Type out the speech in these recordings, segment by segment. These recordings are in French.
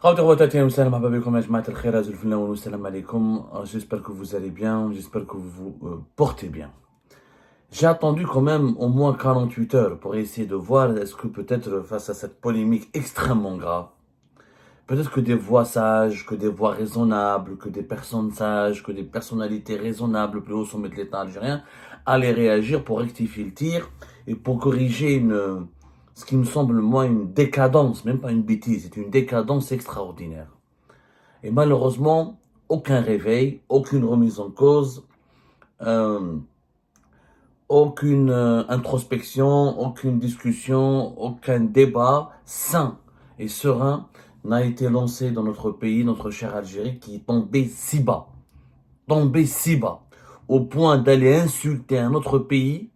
J'espère que vous allez bien, j'espère que vous vous portez bien. J'ai attendu quand même au moins 48 heures pour essayer de voir est-ce que peut-être face à cette polémique extrêmement grave, peut-être que des voix sages, que des voix raisonnables, que des personnes sages, que des personnalités raisonnables plus haut sommet de l'État algérien allaient réagir pour rectifier le tir et pour corriger ce qui me semble moi une décadence, même pas une bêtise, c'est une décadence extraordinaire. Et malheureusement, aucun réveil, aucune remise en cause, euh, aucune introspection, aucune discussion, aucun débat sain et serein n'a été lancé dans notre pays, notre chère Algérie, qui est tombé si bas, au point d'aller insulter un autre pays,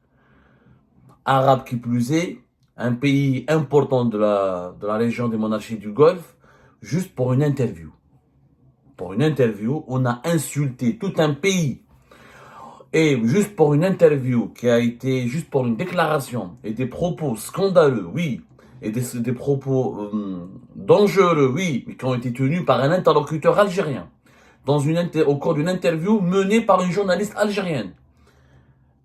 arabe qui plus est, un pays important de la région des monarchies du Golfe, juste pour une interview. Pour une interview, on a insulté tout un pays. Et juste pour une interview qui a été, juste pour une déclaration et des propos scandaleux, oui, et des propos dangereux, oui, mais qui ont été tenus par un interlocuteur algérien, au cours d'une interview menée par une journaliste algérienne.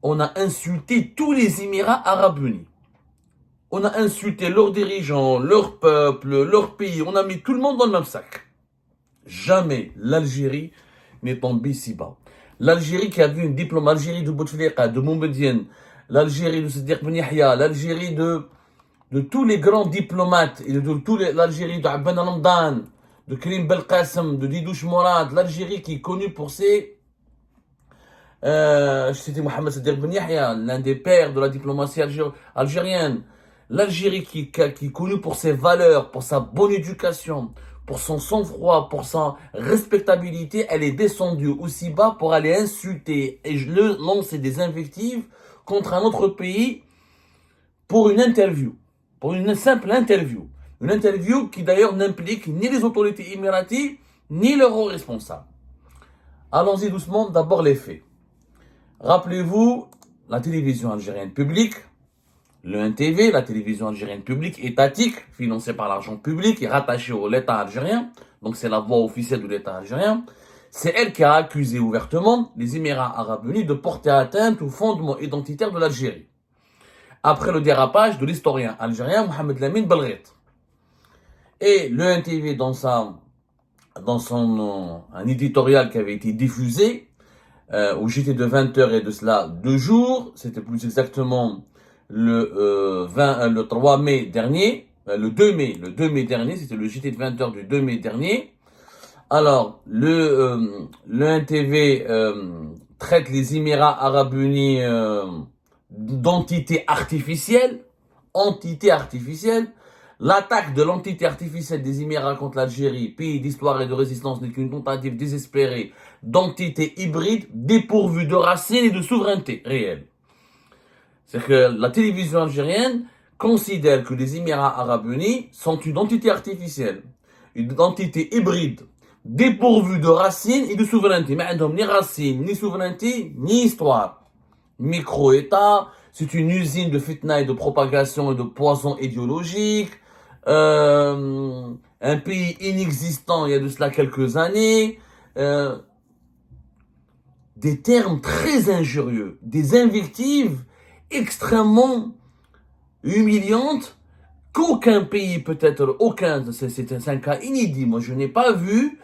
On a insulté tous les Émirats arabes unis. On a insulté leurs dirigeants, leur peuple, leur pays. On a mis tout le monde dans le même sac. Jamais l'Algérie n'est tombée si bas. L'Algérie qui a vu une diplôme, l'Algérie de Bouteflika, de Moumedienne, l'Algérie de Sadiq Ben Yahya, l'Algérie de tous les grands diplomates, et l'Algérie de Abben Ramdan, de Karim Belkacem, de Didouche Morad, l'Algérie qui est connue pour ses... c'était Mohamed Sadiq Ben Yahya, l'un des pères de la diplomatie algérienne. L'Algérie qui est connue pour ses valeurs, pour sa bonne éducation, pour son sang-froid, pour sa respectabilité, elle est descendue aussi bas pour aller insulter et lancer des invectives contre un autre pays pour une interview, pour une simple interview. Une interview qui d'ailleurs n'implique ni les autorités émiraties, ni leurs hauts responsables. Allons-y doucement, d'abord les faits. Rappelez-vous, la télévision algérienne publique, le NTV, la télévision algérienne publique, étatique, financée par l'argent public et rattachée à l'État algérien, donc c'est la voix officielle de l'État algérien, c'est elle qui a accusé ouvertement les Émirats arabes unis de porter atteinte au fondement identitaire de l'Algérie. Après le dérapage de l'historien algérien Mohamed Lamine Belghit. Et le NTV, dans un éditorial qui avait été diffusé, au JT de 20h et de cela 2 jours, c'était plus exactement le 3 mai dernier, le 2 mai dernier, c'était le JT de 20h du 2 mai dernier. Alors, le NTV traite les Émirats arabes unis d'entité artificielle, L'attaque de l'entité artificielle des Émirats contre l'Algérie, pays d'histoire et de résistance, n'est qu'une tentative désespérée d'entité hybride dépourvue de racines et de souveraineté réelle. C'est que la télévision algérienne considère que les Émirats arabes unis sont une entité artificielle, une entité hybride, dépourvue de racines et de souveraineté. Mais ils n'ont ni racines, ni souveraineté, ni histoire. Micro-État, c'est une usine de fitna et de propagation et de poison idéologique. Un pays inexistant il y a de cela quelques années. Des termes très injurieux, des invectives extrêmement humiliantes qu'aucun pays, peut-être aucun, c'est un cas inédit. Moi, je n'ai pas vu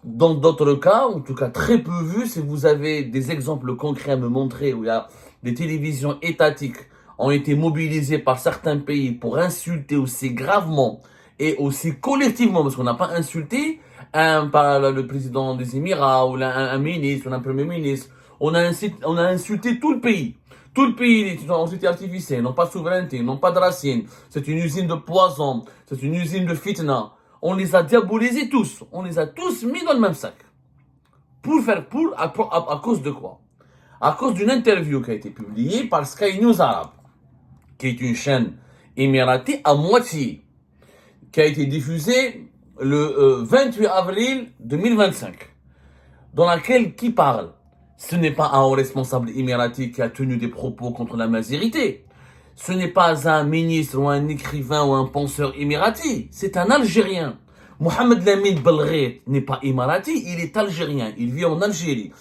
dans d'autres cas, en tout cas très peu vu, si vous avez des exemples concrets à me montrer où il y a des télévisions étatiques ont été mobilisées par certains pays pour insulter aussi gravement et aussi collectivement, parce qu'on n'a pas insulté le président des Émirats ou un ministre ou un premier ministre, on a insulté tout le pays. Tout le pays est une entité artificielle, n'ont pas de souveraineté, n'ont pas de racines. C'est une usine de poison, c'est une usine de fitna. On les a diabolisés tous. On les a tous mis dans le même sac. À cause de quoi? À cause d'une interview qui a été publiée par Sky News Arabe, qui est une chaîne émiratée à moitié, qui a été diffusée le 28 avril 2025, dans laquelle qui parle? Ce n'est pas un haut responsable émirati qui a tenu des propos contre la mazérité. Ce n'est pas un ministre ou un écrivain ou un penseur émirati. C'est un Algérien. Mohamed Lamine Belghait n'est pas émirati, il est algérien, il vit en Algérie.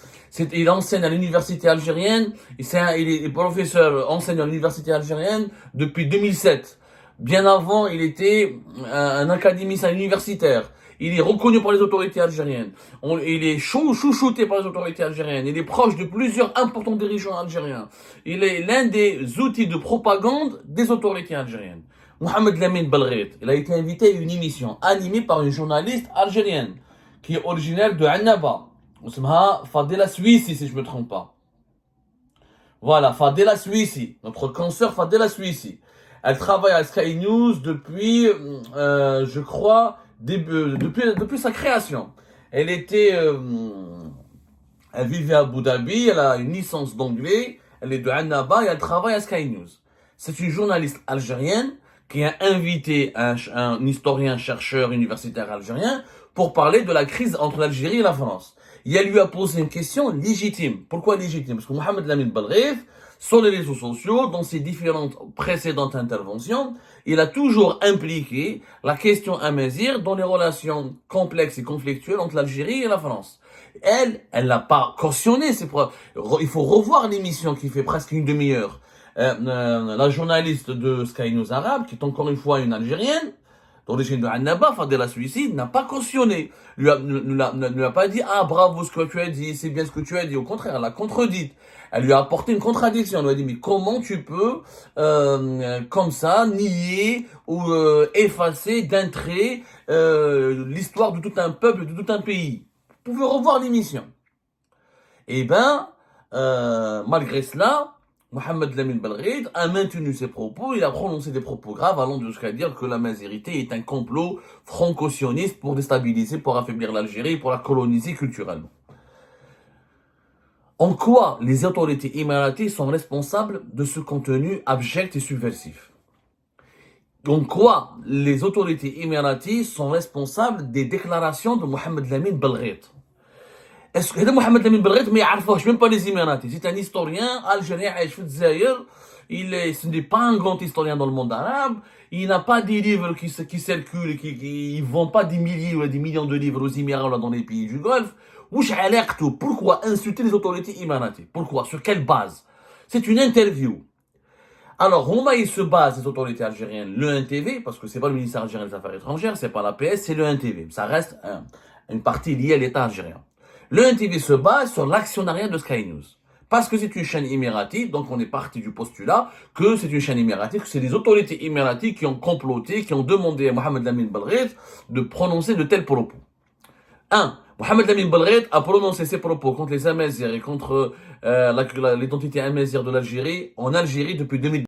Il enseigne à l'université algérienne, il est professeur, enseigne à l'université algérienne depuis 2007. Bien avant, il était un académicien universitaire. Il est reconnu par les autorités algériennes. Il est chouchouté par les autorités algériennes. Il est proche de plusieurs importants dirigeants algériens. Il est l'un des outils de propagande des autorités algériennes. Mohamed Lamine Belghait, il a été invité à une émission animée par une journaliste algérienne qui est originaire de Annaba. Fadela Suissi, si je ne me trompe pas. Voilà, Fadela Suissi, notre consoeur Fadela Suissi. Elle travaille à Sky News depuis, je crois, depuis sa création. Elle vivait à Abu Dhabi, elle a une licence d'anglais, elle est de Annaba et elle travaille à Sky News. C'est une journaliste algérienne qui a invité un historien chercheur universitaire algérien pour parler de la crise entre l'Algérie et la France. Et elle lui a posé une question légitime. Pourquoi légitime? Parce que Mohamed Lamine Belghait, sur les réseaux sociaux, dans ses différentes précédentes interventions, il a toujours impliqué la question amazigh dans les relations complexes et conflictuelles entre l'Algérie et la France. Elle l'a pas cautionné. Il faut revoir l'émission qui fait presque une demi-heure. La journaliste de Sky News Arabe, qui est encore une fois une Algérienne, d'origine de Annaba, Fadela Suicide, n'a pas cautionné. Ne lui a pas dit, ah bravo ce que tu as dit, c'est bien ce que tu as dit. Au contraire, elle l'a contredite. Elle lui a apporté une contradiction. Elle lui a dit, mais comment tu peux, comme ça, nier ou effacer d'un trait l'histoire de tout un peuple, de tout un pays? Vous pouvez revoir l'émission. Eh ben, malgré cela, Mohamed Lamine Belghait a maintenu ses propos, il a prononcé des propos graves allant jusqu'à dire que la mazérité est un complot franco-sioniste pour déstabiliser, pour affaiblir l'Algérie, pour la coloniser culturellement. En quoi les autorités émiraties sont responsables de ce contenu abject et subversif? En quoi les autorités émiraties sont responsables des déclarations de Mohamed Lamine Belghait? Est-ce que Mohamed Lamine Belghait ما يعرفوش même pas les Émiratis? C'est un historien algérien عايش في الجزائر. Ce n'est pas un grand historien dans le monde arabe. Il n'a pas des livres qui circulent, qui vendent pas des milliers ou des millions de livres aux Émirats ou dans les pays du Golfe. Pourquoi insulter les autorités émiraties? Pourquoi? Sur quelle base? C'est une interview. Alors, Roma, il se base, les autorités algériennes, le 1TV, parce que c'est pas le ministère algérien des Affaires étrangères, c'est pas la PS, c'est le 1TV. Ça reste une partie liée à l'État algérien. Le 1TV se base sur l'actionnariat de Sky News. Parce que c'est une chaîne émiratie, donc on est parti du postulat que c'est une chaîne émiratie, que c'est les autorités émiraties qui ont comploté, qui ont demandé à Mohamed Lamine Belghait de prononcer de tels propos. 1. Mohamed Lamine Belghait a prononcé ses propos contre les Amazirs et contre l'identité amazigh de l'Algérie en Algérie depuis 2010.